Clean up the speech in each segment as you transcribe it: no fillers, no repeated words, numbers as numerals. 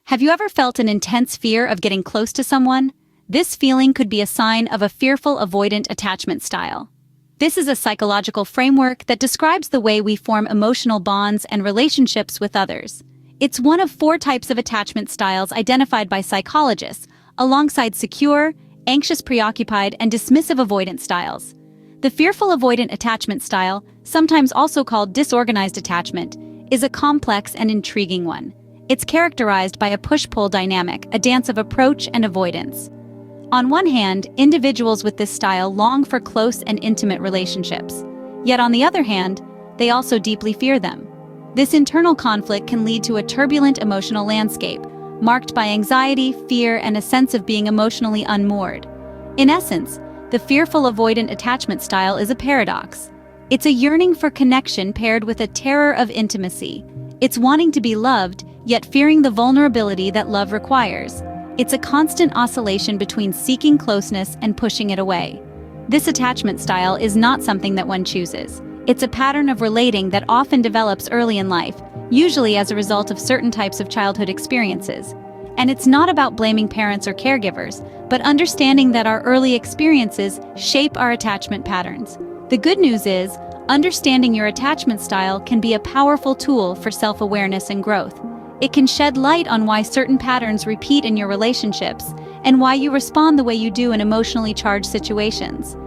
Have you ever felt an intense fear of getting close to someone? This feeling could be a sign of a fearful avoidant attachment style. This is a psychological framework that describes the way we form emotional bonds and relationships with others. It's one of 4 types of attachment styles identified by psychologists, alongside secure, anxious preoccupied, and dismissive avoidant styles. The fearful avoidant attachment style, sometimes also called disorganized attachment, is a complex and intriguing one. It's characterized by a push-pull dynamic, a dance of approach and avoidance. On one hand, individuals with this style long for close and intimate relationships. Yet on the other hand, they also deeply fear them. This internal conflict can lead to a turbulent emotional landscape, marked by anxiety, fear, and a sense of being emotionally unmoored. In essence, the fearful avoidant attachment style is a paradox. It's a yearning for connection paired with a terror of intimacy. It's wanting to be loved, yet fearing the vulnerability that love requires. It's a constant oscillation between seeking closeness and pushing it away. This attachment style is not something that one chooses. It's a pattern of relating that often develops early in life, usually as a result of certain types of childhood experiences. And it's not about blaming parents or caregivers, but understanding that our early experiences shape our attachment patterns. The good news is, understanding your attachment style can be a powerful tool for self-awareness and growth. It can shed light on why certain patterns repeat in your relationships and why you respond the way you do in emotionally charged situations.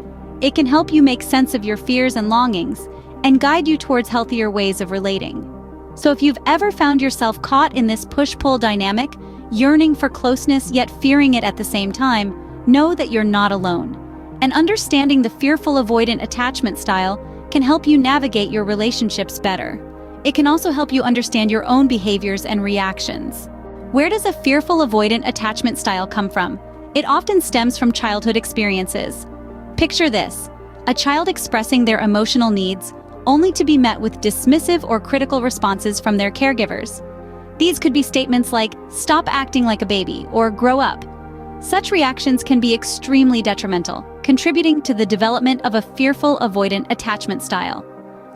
It can help you make sense of your fears and longings and guide you towards healthier ways of relating. So if you've ever found yourself caught in this push-pull dynamic, yearning for closeness yet fearing it at the same time, know that you're not alone. And understanding the fearful avoidant attachment style can help you navigate your relationships better. It can also help you understand your own behaviors and reactions. Where does a fearful avoidant attachment style come from? It often stems from childhood experiences. Picture this: a child expressing their emotional needs only to be met with dismissive or critical responses from their caregivers. These could be statements like, "Stop acting like a baby," or "Grow up." Such reactions can be extremely detrimental, contributing to the development of a fearful avoidant attachment style.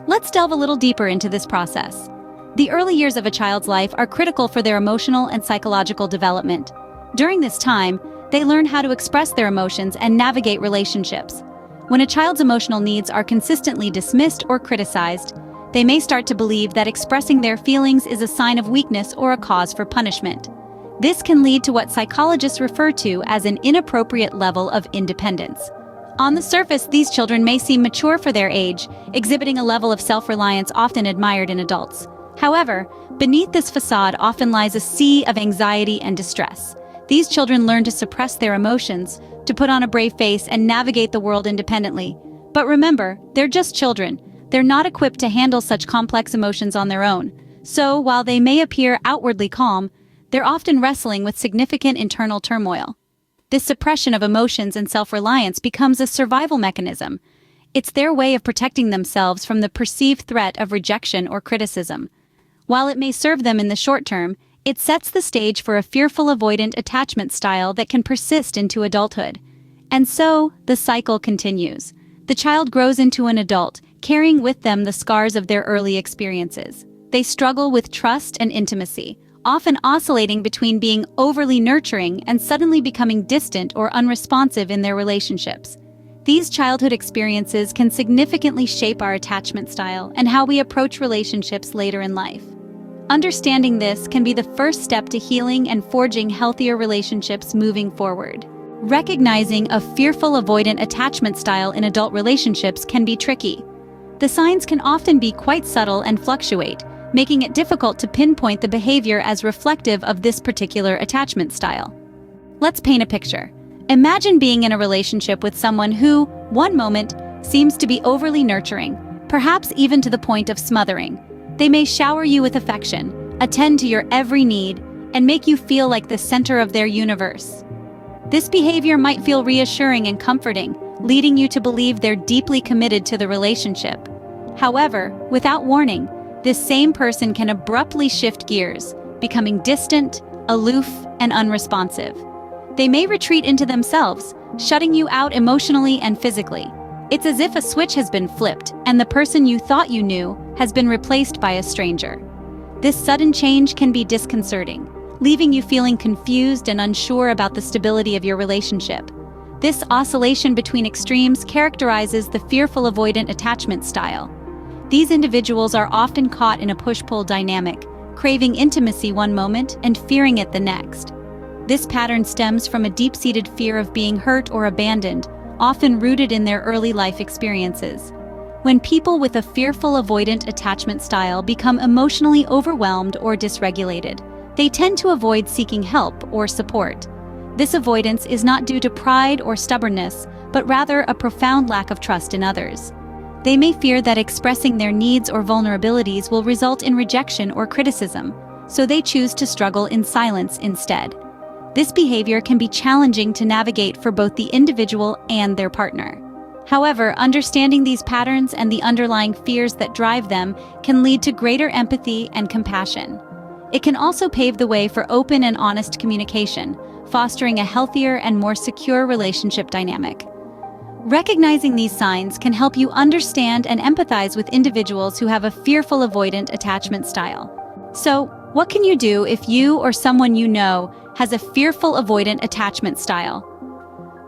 Let's delve a little deeper into this process. The early years of a child's life are critical for their emotional and psychological development. During this time, they learn how to express their emotions and navigate relationships. When a child's emotional needs are consistently dismissed or criticized, they may start to believe that expressing their feelings is a sign of weakness or a cause for punishment. This can lead to what psychologists refer to as an inappropriate level of independence. On the surface, these children may seem mature for their age, exhibiting a level of self-reliance often admired in adults. However, beneath this facade often lies a sea of anxiety and distress. These children learn to suppress their emotions, to put on a brave face and navigate the world independently. But remember, they're just children. They're not equipped to handle such complex emotions on their own. So, while they may appear outwardly calm, they're often wrestling with significant internal turmoil. This suppression of emotions and self-reliance becomes a survival mechanism. It's their way of protecting themselves from the perceived threat of rejection or criticism. While it may serve them in the short term, it sets the stage for a fearful avoidant attachment style that can persist into adulthood. And so, the cycle continues. The child grows into an adult, carrying with them the scars of their early experiences. They struggle with trust and intimacy, often oscillating between being overly nurturing and suddenly becoming distant or unresponsive in their relationships. These childhood experiences can significantly shape our attachment style and how we approach relationships later in life. Understanding this can be the first step to healing and forging healthier relationships moving forward. Recognizing a fearful avoidant attachment style in adult relationships can be tricky. The signs can often be quite subtle and fluctuate, making it difficult to pinpoint the behavior as reflective of this particular attachment style. Let's paint a picture. Imagine being in a relationship with someone who, one moment, seems to be overly nurturing, perhaps even to the point of smothering. They may shower you with affection, attend to your every need, and make you feel like the center of their universe. This behavior might feel reassuring and comforting, leading you to believe they're deeply committed to the relationship. However, without warning, this same person can abruptly shift gears, becoming distant, aloof, and unresponsive. They may retreat into themselves, shutting you out emotionally and physically. It's as if a switch has been flipped, and the person you thought you knew has been replaced by a stranger. This sudden change can be disconcerting, leaving you feeling confused and unsure about the stability of your relationship. This oscillation between extremes characterizes the fearful avoidant attachment style. These individuals are often caught in a push-pull dynamic, craving intimacy one moment and fearing it the next. This pattern stems from a deep-seated fear of being hurt or abandoned, often rooted in their early life experiences. When people with a fearful avoidant attachment style become emotionally overwhelmed or dysregulated, they tend to avoid seeking help or support. This avoidance is not due to pride or stubbornness, but rather a profound lack of trust in others. They may fear that expressing their needs or vulnerabilities will result in rejection or criticism, so they choose to struggle in silence instead. This behavior can be challenging to navigate for both the individual and their partner. However, understanding these patterns and the underlying fears that drive them can lead to greater empathy and compassion. It can also pave the way for open and honest communication, fostering a healthier and more secure relationship dynamic. Recognizing these signs can help you understand and empathize with individuals who have a fearful avoidant attachment style. So, what can you do if you or someone you know has a fearful avoidant attachment style?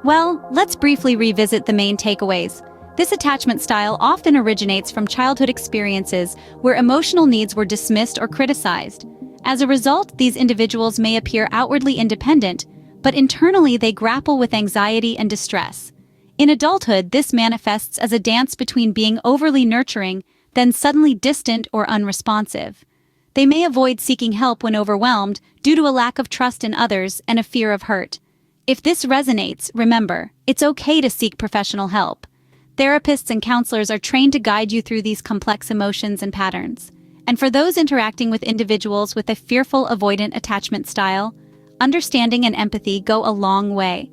Well, let's briefly revisit the main takeaways. This attachment style often originates from childhood experiences where emotional needs were dismissed or criticized. As a result, these individuals may appear outwardly independent, but internally they grapple with anxiety and distress. In adulthood, this manifests as a dance between being overly nurturing, then suddenly distant or unresponsive. They may avoid seeking help when overwhelmed due to a lack of trust in others and a fear of hurt. If this resonates, remember, it's okay to seek professional help. Therapists and counselors are trained to guide you through these complex emotions and patterns. And for those interacting with individuals with a fearful avoidant attachment style, understanding and empathy go a long way.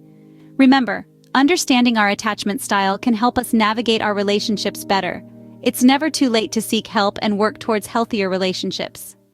Remember, understanding our attachment style can help us navigate our relationships better. It's never too late to seek help and work towards healthier relationships.